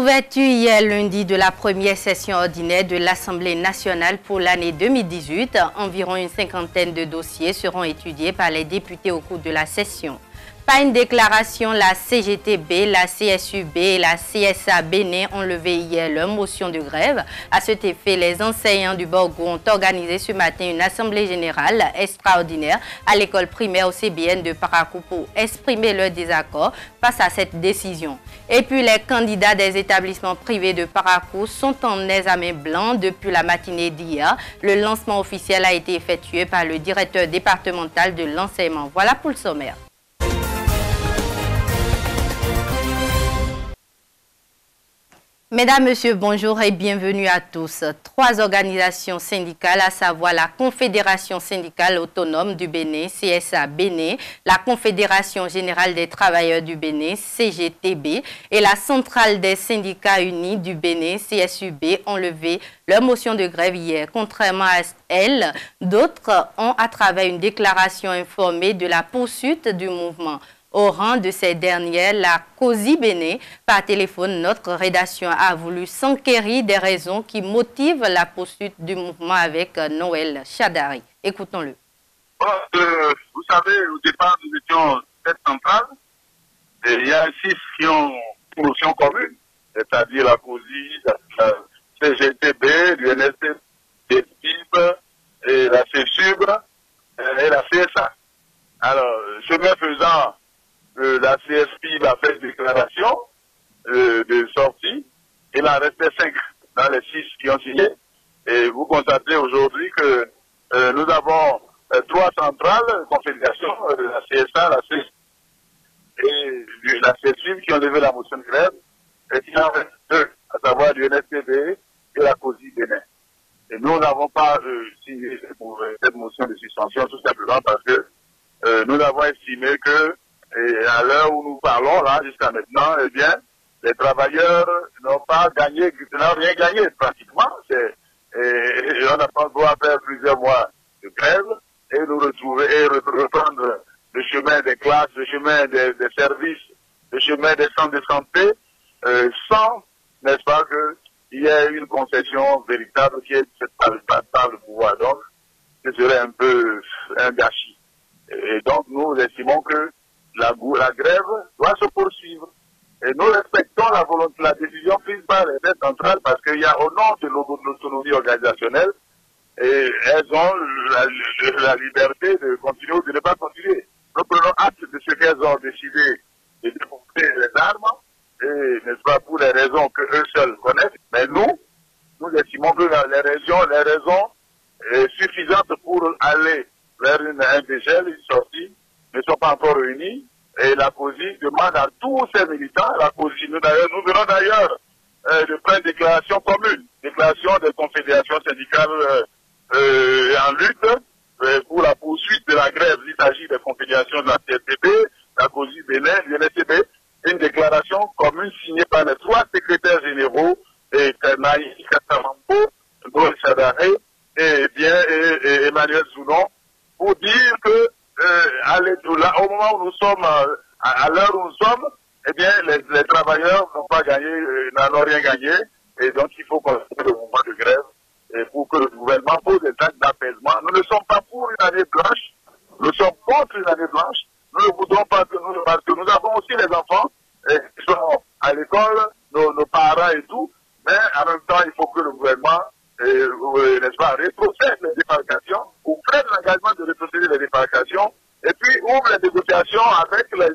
Ouverture hier lundi de la première session ordinaire de l'Assemblée nationale pour l'année 2018. Environ une cinquantaine de dossiers seront étudiés par les députés au cours de la session. Par une déclaration, la CGTB, la CSUB et la CSA Bénin ont levé hier leur motion de grève. À cet effet, les enseignants du Borgo ont organisé ce matin une assemblée générale extraordinaire à l'école primaire au CBN de Parakou pour exprimer leur désaccord face à cette décision. Et puis, les candidats des établissements privés de Parakou sont en examen blanc depuis la matinée d'hier. Le lancement officiel a été effectué par le directeur départemental de l'enseignement. Voilà pour le sommaire. Mesdames, Messieurs, bonjour et bienvenue à tous. Trois organisations syndicales, à savoir la Confédération syndicale autonome du Bénin, CSA Bénin, la Confédération générale des travailleurs du Bénin, CGTB, et la Centrale des syndicats unis du Bénin, CSUB, ont levé leur motion de grève hier. Contrairement à elle, d'autres ont, à travers une déclaration, informé de la poursuite du mouvement. Au rang de ces dernières, la COSI Bénin, par téléphone, notre rédaction a voulu s'enquérir des raisons qui motivent la poursuite du mouvement avec Noël Chadari. Écoutons-le. Vous savez, au départ, nous étions 7 centrales. Et il y a 6 qui ont une notion commune, c'est-à-dire la COSI, la CGTB, l'UNSP, l'EPIB, et la CSUB et la CSA. Alors, chemin faisant, la CSP a fait une déclaration de sortie. Il en restait 5 dans les 6 qui ont signé. Et vous constatez aujourd'hui que nous avons 3 centrales, confédération, la CSA, la CSP et la CSP qui ont levé la motion de grève. Et il en reste 2, à savoir l'UNSPB et la COSI Bénin. Et nous n'avons pas signé pour cette motion de suspension tout simplement parce que nous avons estimé que et à l'heure où nous parlons, là, jusqu'à maintenant, eh bien, les travailleurs n'ont pas gagné, n'ont rien gagné, pratiquement. Et on n'a pas le droit de faire plusieurs mois de grève et nous retrouver et reprendre le chemin des classes, le chemin des services, le chemin des centres de santé, sans, n'est-ce pas, qu'il y ait une concession véritable qui est par le pouvoir. Donc, ce serait un peu un gâchis. Et donc, nous estimons que la grève doit se poursuivre. Et nous respectons la volonté, la décision prise par les aides centrales parce qu'il y a au nom de l'autonomie organisationnelle et elles ont la liberté de continuer ou de ne pas continuer. Nous prenons acte de ce qu'elles ont décidé de déporter les armes et, n'est-ce pas, pour les raisons que eux seuls connaissent. Mais nous estimons que les raisons suffisantes pour aller vers un dégel, une sortie, ne sont pas encore réunis et la COSI demande à tous ces militants, la COSI, nous venons d'ailleurs de faire une déclaration commune, déclaration des confédérations syndicales en lutte pour la poursuite de la grève. Il s'agit des confédérations de la CSTB, la COSI Bénin, l'UNSTB, une déclaration commune signée par les 3 secrétaires généraux, et Naïs Katamampo, Noël Chadari et Emmanuel Zounon, pour dire que au moment où nous sommes, à l'heure où nous sommes, eh bien, les travailleurs n'ont pas gagné, n'ont rien gagné, et donc il faut continuer le mouvement de grève, et pour que le gouvernement pose des actes d'apaisement. Nous ne sommes pas pour une année blanche, nous sommes contre une année blanche, nous ne voudrons pas parce que nous avons aussi les enfants, qui sont à l'école, nos parents et tout, mais en même temps, il faut que le gouvernement, n'est-ce pas, rétrocède les démarcations, ou prenne l'engagement de rétrocéder les démarcations, et puis ouvre les négociations avec les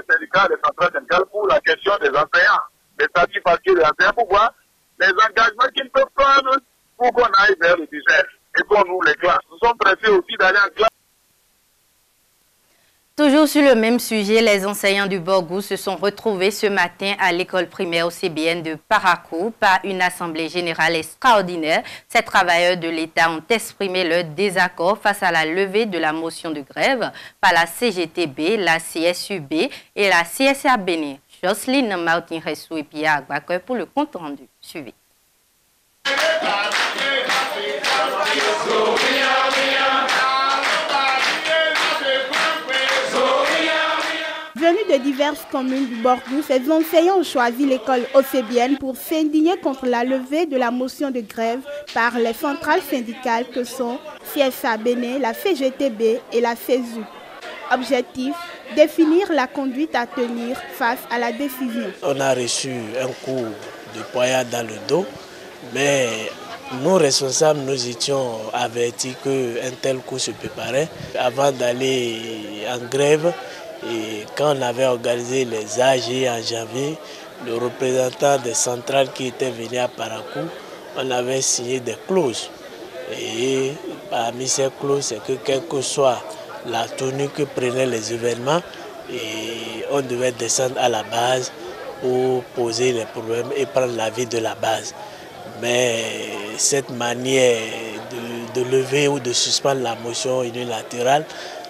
syndicats, les centrales syndicales pour la question des enseignants, des statuts papiers des enseignants, pour voir les engagements qu'ils peuvent prendre pour qu'on aille vers le 19 et qu'on ouvre les classes. Nous sommes pressés aussi d'aller en classe. Toujours sur le même sujet, les enseignants du Borgo se sont retrouvés ce matin à l'école primaire au CBN de Parakou par une assemblée générale extraordinaire. Ces travailleurs de l'État ont exprimé leur désaccord face à la levée de la motion de grève par la CGTB, la CSUB et la CSA Bénin. Jocelyne Martin-Ressou et Pierre Agbakwe pour le compte rendu. Suivi. Venus de diverses communes du Borgou, ces enseignants ont choisi l'école océbienne pour s'indigner contre la levée de la motion de grève par les centrales syndicales que sont CSA Bénin, la CGTB et la CESU. Objectif, définir la conduite à tenir face à la décision. On a reçu un coup de poignard dans le dos, mais nous responsables, nous étions avertis qu'un tel coup se préparait avant d'aller en grève. Et quand on avait organisé les AG en janvier, le représentant des centrales qui était venu à Parakou, on avait signé des clauses. Et parmi ces clauses, c'est que quelle que soit la tenue que prenaient les événements, et on devait descendre à la base pour poser les problèmes et prendre l'avis de la base. Mais cette manière de lever ou de suspendre la motion unilatérale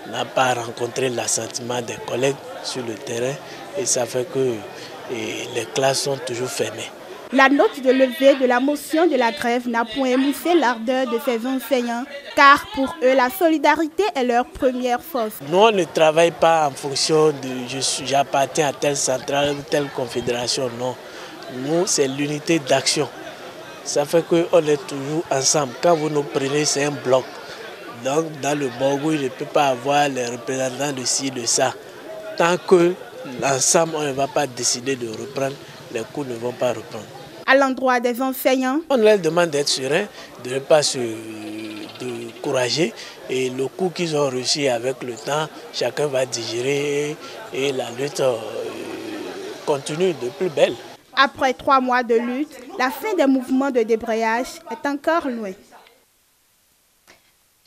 n'a pas rencontré l'assentiment des collègues sur le terrain et ça fait que les classes sont toujours fermées. La note de levée de la motion de la grève n'a point émoussé l'ardeur de ces enseignants, car pour eux, la solidarité est leur première force. Nous, on ne travaille pas en fonction de j'appartiens à telle centrale ou telle confédération, non. Nous, c'est l'unité d'action. Ça fait qu'on est toujours ensemble. Quand vous nous prenez, c'est un bloc. Donc, dans le Borgou, il ne peut pas avoir les représentants de ci, de ça. Tant que l'ensemble, on ne va pas décider de reprendre, les coups ne vont pas reprendre. À l'endroit des enseignants, on leur demande d'être sereins, de ne pas se décourager. Et le coup qu'ils ont reçu avec le temps, chacun va digérer et la lutte continue de plus belle. Après 3 mois de lutte, la fin des mouvements de débrayage est encore loin.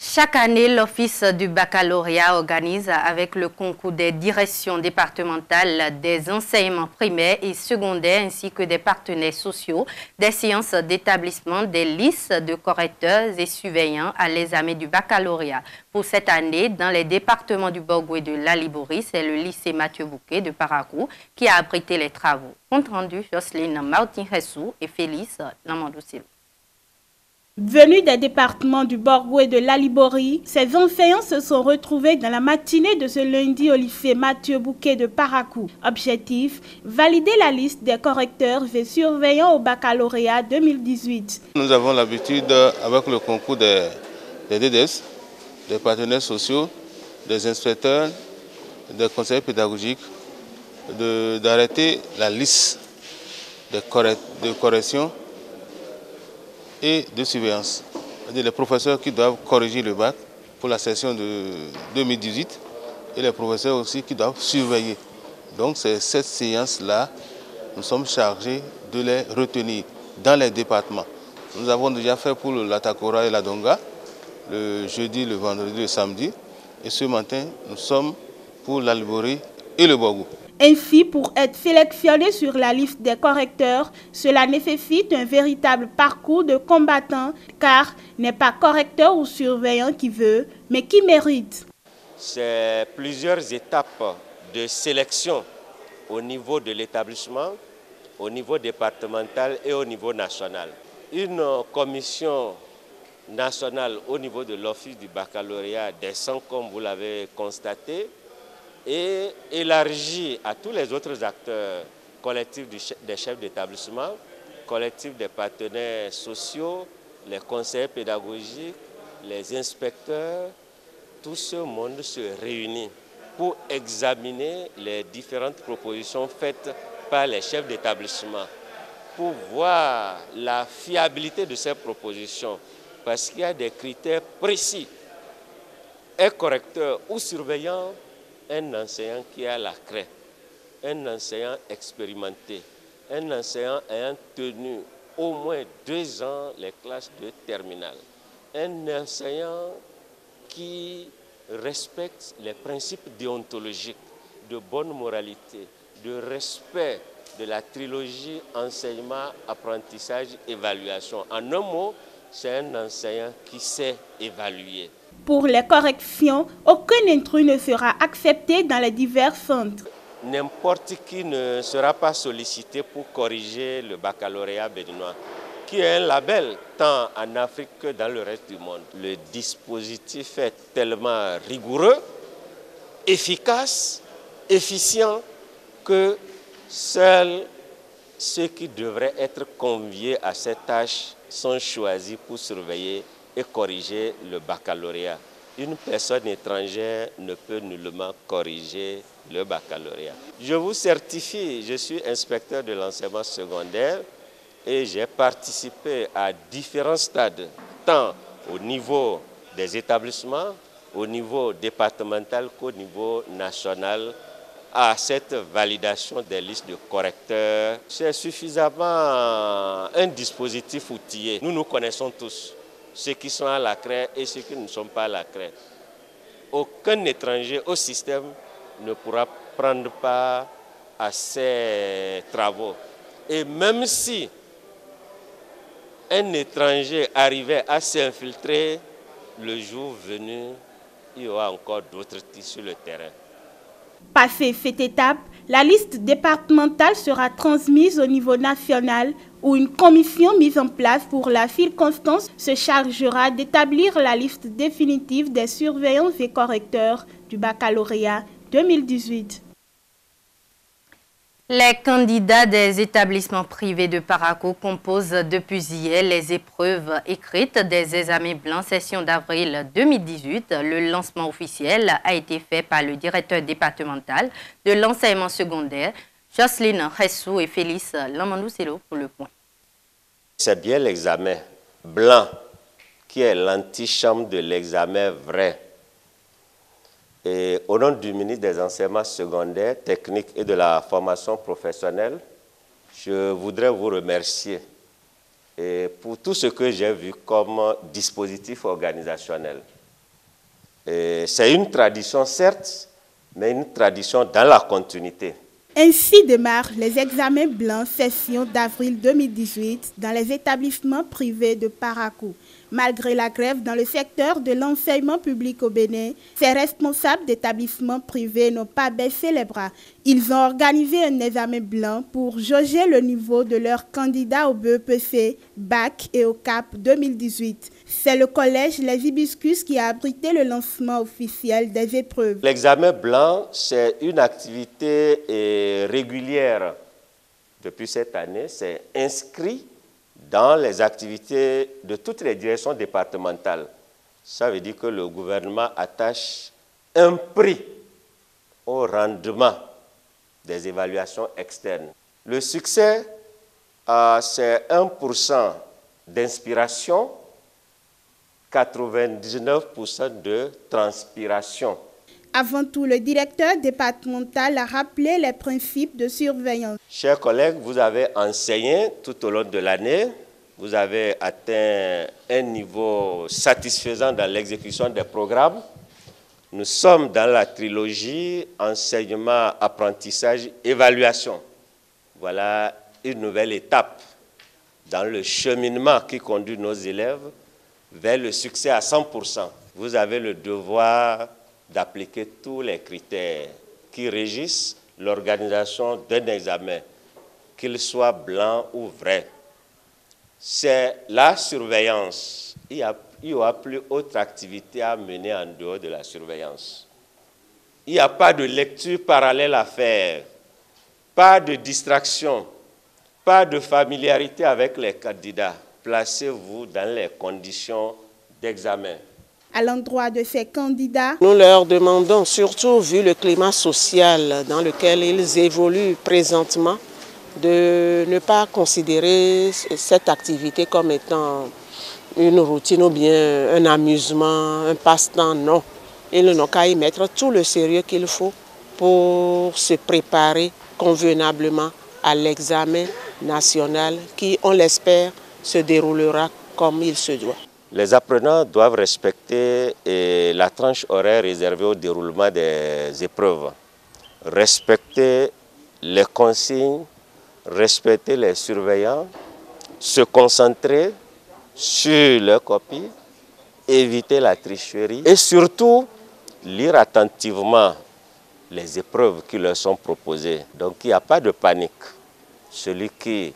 Chaque année, l'Office du baccalauréat organise avec le concours des directions départementales des enseignements primaires et secondaires ainsi que des partenaires sociaux des séances d'établissement des listes de correcteurs et surveillants à l'examen du baccalauréat. Pour cette année, dans les départements du Borgou et de l'Alibori, c'est le lycée Mathieu Bouquet de Parakou qui a abrité les travaux. Compte rendu, Jocelyne Martin-Hessou et Félix Lamandoucil. Venus des départements du Borgou et de l'Alibori, ces enseignants se sont retrouvés dans la matinée de ce lundi au lycée Mathieu Bouquet de Parakou. Objectif, valider la liste des correcteurs et surveillants au baccalauréat 2018. Nous avons l'habitude, avec le concours des DDS, des partenaires sociaux, des inspecteurs, des conseillers pédagogiques, d'arrêter la liste de correction et de surveillance. C'est-à-dire les professeurs qui doivent corriger le bac pour la session de 2018 et les professeurs aussi qui doivent surveiller. Donc c'est cette séance-là, nous sommes chargés de les retenir dans les départements. Nous avons déjà fait pour l'Atakora et la Donga, le jeudi, le vendredi, le samedi. Et ce matin, nous sommes pour l'Alibori et le Borgou. Ainsi, pour être sélectionné sur la liste des correcteurs, cela nécessite un véritable parcours de combattant, car n'est pas correcteur ou surveillant qui veut, mais qui mérite. C'est plusieurs étapes de sélection au niveau de l'établissement, au niveau départemental et au niveau national. Une commission nationale au niveau de l'Office du baccalauréat descend, comme vous l'avez constaté, et élargi à tous les autres acteurs, collectifs des chefs d'établissement, collectifs des partenaires sociaux, les conseillers pédagogiques, les inspecteurs, tout ce monde se réunit pour examiner les différentes propositions faites par les chefs d'établissement, pour voir la fiabilité de ces propositions, parce qu'il y a des critères précis. Un correcteur ou surveillant, un enseignant qui a la craie, un enseignant expérimenté, un enseignant ayant tenu au moins 2 ans les classes de terminale, un enseignant qui respecte les principes déontologiques de bonne moralité, de respect de la trilogie enseignement, apprentissage, évaluation. En un mot, c'est un enseignant qui sait évaluer. Pour les corrections, aucun intrus ne sera accepté dans les divers centres. N'importe qui ne sera pas sollicité pour corriger le baccalauréat béninois, qui est un label tant en Afrique que dans le reste du monde. Le dispositif est tellement rigoureux, efficace, efficient que seuls ceux qui devraient être conviés à cette tâche sont choisis pour surveiller et corriger le baccalauréat. Une personne étrangère ne peut nullement corriger le baccalauréat. Je vous certifie, je suis inspecteur de l'enseignement secondaire et j'ai participé à différents stades, tant au niveau des établissements, au niveau départemental qu'au niveau national, à cette validation des listes de correcteurs. C'est suffisamment un dispositif outillé. Nous nous connaissons tous, ceux qui sont à la CREI et ceux qui ne sont pas à la CREI. Aucun étranger au système ne pourra prendre part à ces travaux. Et même si un étranger arrivait à s'infiltrer, le jour venu, il y aura encore d'autres tirs sur le terrain. Passé cette étape, la liste départementale sera transmise au niveau national où une commission mise en place pour la circonstance se chargera d'établir la liste définitive des surveillants et correcteurs du baccalauréat 2018. Les candidats des établissements privés de Parakou composent depuis hier les épreuves écrites des examens blancs session d'avril 2018. Le lancement officiel a été fait par le directeur départemental de l'enseignement secondaire, Jocelyne Ressou et Félix Lamandou-Selo pour le point. C'est bien l'examen blanc qui est l'antichambre de l'examen vrai. Et au nom du ministre des Enseignements secondaires, techniques et de la formation professionnelle, je voudrais vous remercier pour tout ce que j'ai vu comme dispositif organisationnel. C'est une tradition, certes, mais une tradition dans la continuité. Ainsi démarrent les examens blancs session d'avril 2018 dans les établissements privés de Parakou. Malgré la grève dans le secteur de l'enseignement public au Bénin, ces responsables d'établissements privés n'ont pas baissé les bras. Ils ont organisé un examen blanc pour jauger le niveau de leurs candidats au BEPC, BAC et au CAP 2018. C'est le collège Les Hibiscus qui a abrité le lancement officiel des épreuves. L'examen blanc, c'est une activité régulière. Depuis cette année, c'est inscrit dans les activités de toutes les directions départementales. Ça veut dire que le gouvernement attache un prix au rendement des évaluations externes. Le succès, c'est 1% d'inspiration, 99% de transpiration. Avant tout, le directeur départemental a rappelé les principes de surveillance. Chers collègues, vous avez enseigné tout au long de l'année. Vous avez atteint un niveau satisfaisant dans l'exécution des programmes. Nous sommes dans la trilogie enseignement, apprentissage, évaluation. Voilà une nouvelle étape dans le cheminement qui conduit nos élèves vers le succès à 100%. Vous avez le devoir d'appliquer tous les critères qui régissent l'organisation d'un examen, qu'il soit blanc ou vrai. C'est la surveillance. Il n'y aura plus autre activité à mener en dehors de la surveillance. Il n'y a pas de lecture parallèle à faire, pas de distraction, pas de familiarité avec les candidats. Placez-vous dans les conditions d'examen. À l'endroit de ces candidats, nous leur demandons, surtout vu le climat social dans lequel ils évoluent présentement, de ne pas considérer cette activité comme étant une routine ou bien un amusement, un passe-temps. Non, ils n'ont qu'à y mettre tout le sérieux qu'il faut pour se préparer convenablement à l'examen national qui, on l'espère, se déroulera comme il se doit. Les apprenants doivent respecter la tranche horaire réservée au déroulement des épreuves, respecter les consignes, respecter les surveillants, se concentrer sur leurs copies, éviter la tricherie et surtout lire attentivement les épreuves qui leur sont proposées. Donc il n'y a pas de panique. Celui qui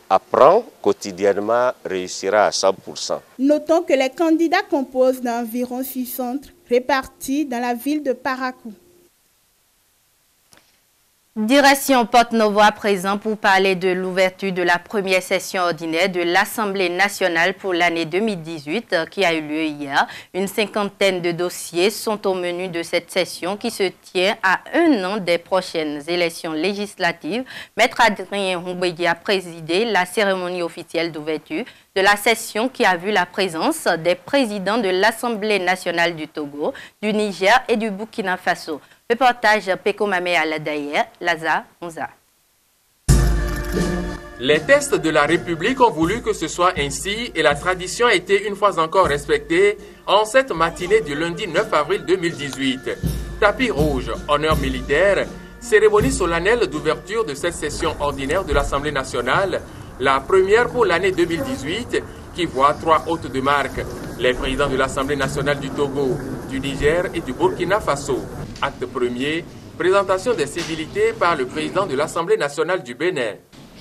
apprend quotidiennement réussira à 100%. Notons que les candidats composent d'environ 6 centres répartis dans la ville de Parakou. Direction Porte-Novo à présent pour parler de l'ouverture de la première session ordinaire de l'Assemblée nationale pour l'année 2018 qui a eu lieu hier. Une cinquantaine de dossiers sont au menu de cette session qui se tient à un an des prochaines élections législatives. Maître Adrien Humbegi a présidé la cérémonie officielle d'ouverture de la session qui a vu la présence des présidents de l'Assemblée nationale du Togo, du Niger et du Burkina Faso. Reportage Peko Mamé Aladaye, Laza Mouza. Les tests de la République ont voulu que ce soit ainsi et la tradition a été une fois encore respectée en cette matinée du lundi 9 avril 2018. Tapis rouge, honneur militaire, cérémonie solennelle d'ouverture de cette session ordinaire de l'Assemblée nationale, la première pour l'année 2018 qui voit 3 hôtes de marque, les présidents de l'Assemblée nationale du Togo, du Niger et du Burkina Faso. Acte premier, présentation des civilités par le président de l'Assemblée nationale du Bénin.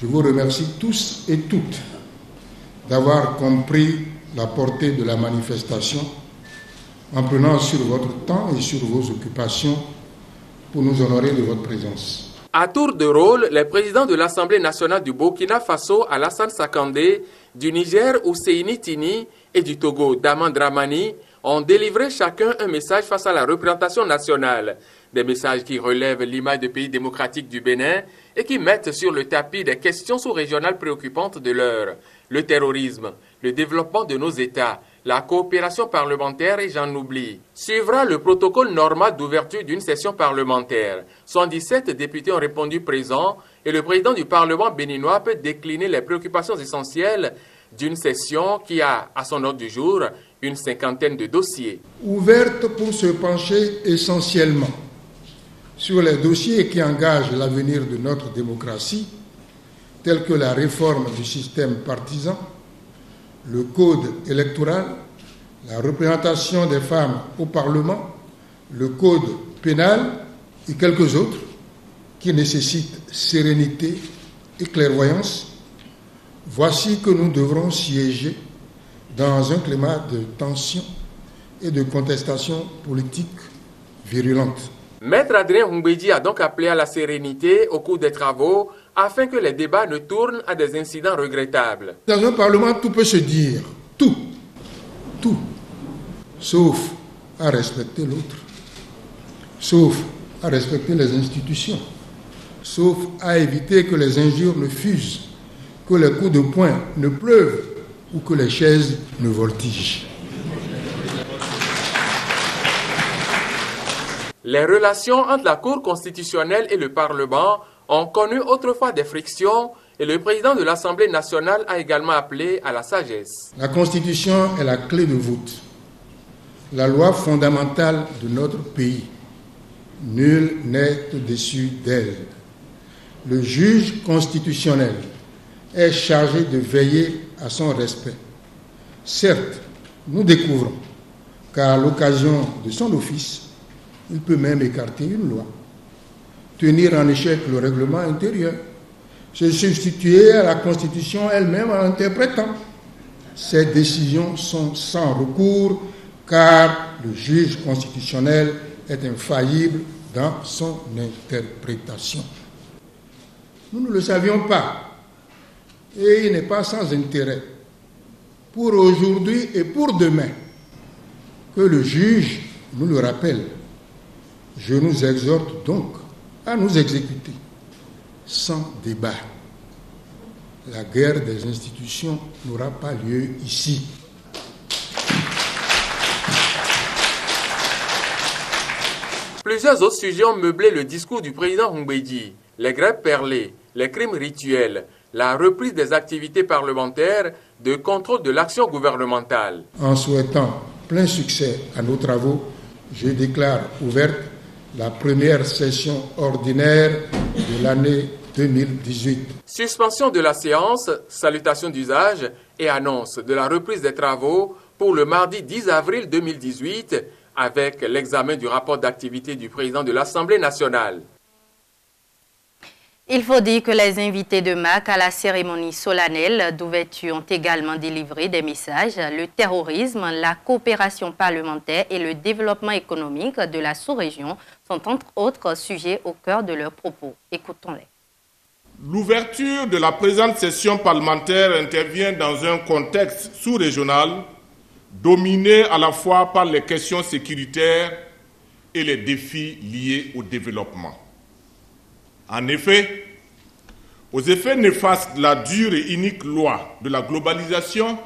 Je vous remercie tous et toutes d'avoir compris la portée de la manifestation en prenant sur votre temps et sur vos occupations pour nous honorer de votre présence. À tour de rôle, les présidents de l'Assemblée nationale du Burkina Faso, Alassane Sakandé, du Niger, Ousseini Tini, et du Togo, Daman Dramani, ont délivré chacun un message face à la représentation nationale. Des messages qui relèvent l'image du pays démocratique du Bénin et qui mettent sur le tapis des questions sous-régionales préoccupantes de l'heure. Le terrorisme, le développement de nos États, la coopération parlementaire et j'en oublie. Suivra le protocole normal d'ouverture d'une session parlementaire. 117 députés ont répondu présents et le président du Parlement béninois peut décliner les préoccupations essentielles d'une session qui a, à son ordre du jour, une cinquantaine de dossiers. Ouverte pour se pencher essentiellement sur les dossiers qui engagent l'avenir de notre démocratie, tels que la réforme du système partisan, le code électoral, la représentation des femmes au Parlement, le code pénal et quelques autres qui nécessitent sérénité et clairvoyance. Voici que nous devrons siéger dans un climat de tension et de contestation politique virulente. Maître Adrien Humbegi a donc appelé à la sérénité au cours des travaux afin que les débats ne tournent à des incidents regrettables. Dans un Parlement, tout peut se dire, tout, sauf à respecter l'autre, sauf à respecter les institutions, sauf à éviter que les injures ne fusent, que les coups de poing ne pleuvent ou que les chaises ne voltigent. Les relations entre la Cour constitutionnelle et le Parlement ont connu autrefois des frictions et le président de l'Assemblée nationale a également appelé à la sagesse. La Constitution est la clé de voûte, la loi fondamentale de notre pays. Nul n'est au-dessus d'elle. Le juge constitutionnel est chargé de veiller à son respect. Certes, nous découvrons qu'à l'occasion de son office, il peut même écarter une loi, tenir en échec le règlement intérieur, se substituer à la Constitution elle-même en interprétant. Ces décisions sont sans recours car le juge constitutionnel est infaillible dans son interprétation. Nous ne le savions pas et il n'est pas sans intérêt pour aujourd'hui et pour demain que le juge nous le rappelle. Je nous exhorte donc à nous exécuter sans débat. La guerre des institutions n'aura pas lieu ici. Plusieurs autres sujets ont meublé le discours du président Humbegi. Les grèves perlées, les crimes rituels, la reprise des activités parlementaires, de contrôle de l'action gouvernementale. En souhaitant plein succès à nos travaux, je déclare ouverte la première session ordinaire de l'année 2018. Suspension de la séance, salutation d'usage et annonce de la reprise des travaux pour le mardi 10 avril 2018 avec l'examen du rapport d'activité du président de l'Assemblée nationale. Il faut dire que les invités de marque à la cérémonie solennelle d'ouverture ont également délivré des messages. Le terrorisme, la coopération parlementaire et le développement économique de la sous-région sont entre autres sujets au cœur de leurs propos. Écoutons-les. L'ouverture de la présente session parlementaire intervient dans un contexte sous-régional dominé à la fois par les questions sécuritaires et les défis liés au développement. En effet, aux effets néfastes de la dure et inique loi de la globalisation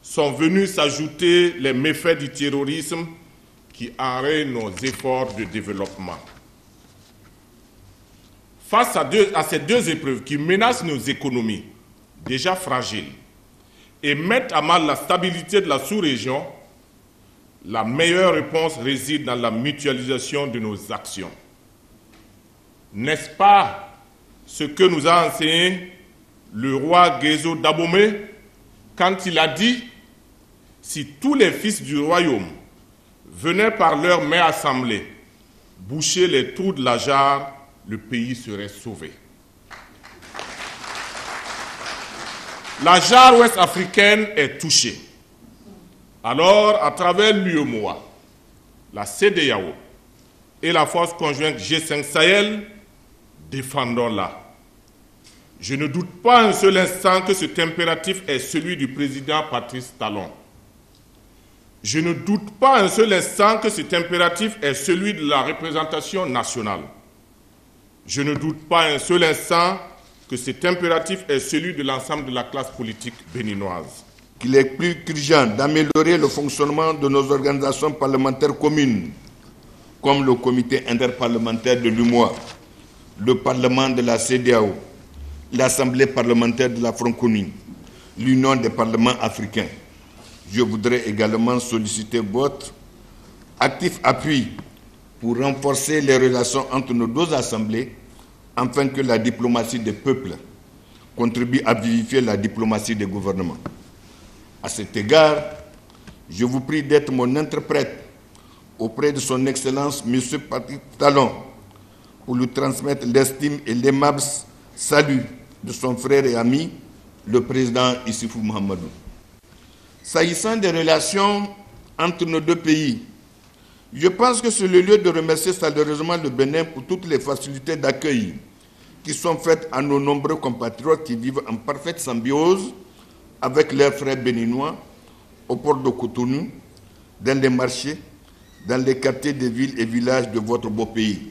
sont venus s'ajouter les méfaits du terrorisme qui enrayent nos efforts de développement. Face à ces deux épreuves qui menacent nos économies, déjà fragiles, et mettent à mal la stabilité de la sous-région, la meilleure réponse réside dans la mutualisation de nos actions. N'est-ce pas ce que nous a enseigné le roi Gézo d'Abomey quand il a dit « Si tous les fils du royaume venaient par leur main assemblée boucher les trous de la jarre, le pays serait sauvé. » La jarre ouest africaine est touchée. Alors, à travers l'UEMOA, la CEDEAO et la force conjointe G5 Sahel, défendons-la. Je ne doute pas un seul instant que cet impératif est celui du président Patrice Talon. Je ne doute pas un seul instant que cet impératif est celui de la représentation nationale. Je ne doute pas un seul instant que cet impératif est celui de l'ensemble de la classe politique béninoise. Qu'il est plus qu'urgent d'améliorer le fonctionnement de nos organisations parlementaires communes, comme le comité interparlementaire de l'UMOA, le Parlement de la CEDEAO, l'Assemblée parlementaire de la Franconie, l'Union des parlements africains. Je voudrais également solliciter votre actif appui pour renforcer les relations entre nos deux assemblées, afin que la diplomatie des peuples contribue à vivifier la diplomatie des gouvernements. À cet égard, je vous prie d'être mon interprète auprès de son Excellence M. Patrice Talon pour lui transmettre l'estime et l'aimable salut de son frère et ami, le président Issoufou Mahamadou. S'agissant des relations entre nos deux pays, je pense que c'est le lieu de remercier chaleureusement le Bénin pour toutes les facilités d'accueil qui sont faites à nos nombreux compatriotes qui vivent en parfaite symbiose avec leurs frères béninois au port de Cotonou, dans les marchés, dans les quartiers des villes et villages de votre beau pays.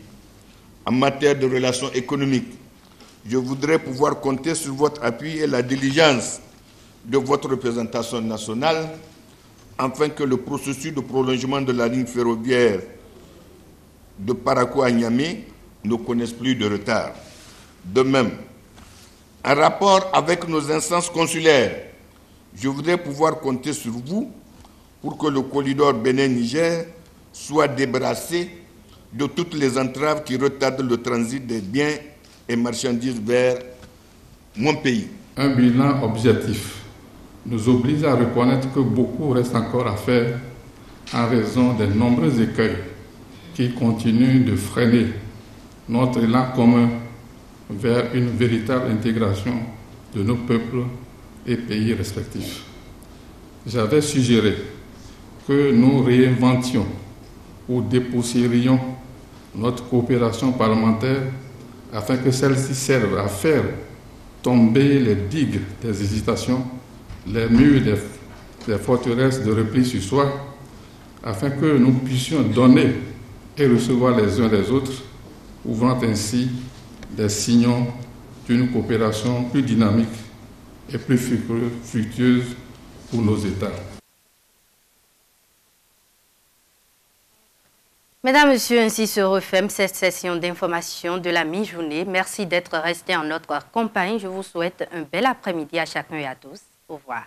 En matière de relations économiques, je voudrais pouvoir compter sur votre appui et la diligence de votre représentation nationale afin que le processus de prolongement de la ligne ferroviaire de Parakou à Niamey ne connaisse plus de retard. De même, en rapport avec nos instances consulaires, je voudrais pouvoir compter sur vous pour que le corridor Bénin-Niger soit débarrassé de toutes les entraves qui retardent le transit des biens et marchandises vers mon pays. Un bilan objectif nous oblige à reconnaître que beaucoup reste encore à faire en raison des nombreux écueils qui continuent de freiner notre élan commun vers une véritable intégration de nos peuples et pays respectifs. J'avais suggéré que nous réinventions ou dépoussiérions notre coopération parlementaire afin que celle-ci serve à faire tomber les digues des hésitations, les murs des forteresses de repli sur soi, afin que nous puissions donner et recevoir les uns les autres, ouvrant ainsi des signaux d'une coopération plus dynamique et plus fructueuse pour nos États. Mesdames, Messieurs, ainsi se referme cette session d'information de la mi-journée. Merci d'être restés en notre compagnie. Je vous souhaite un bel après-midi à chacun et à tous. Au revoir.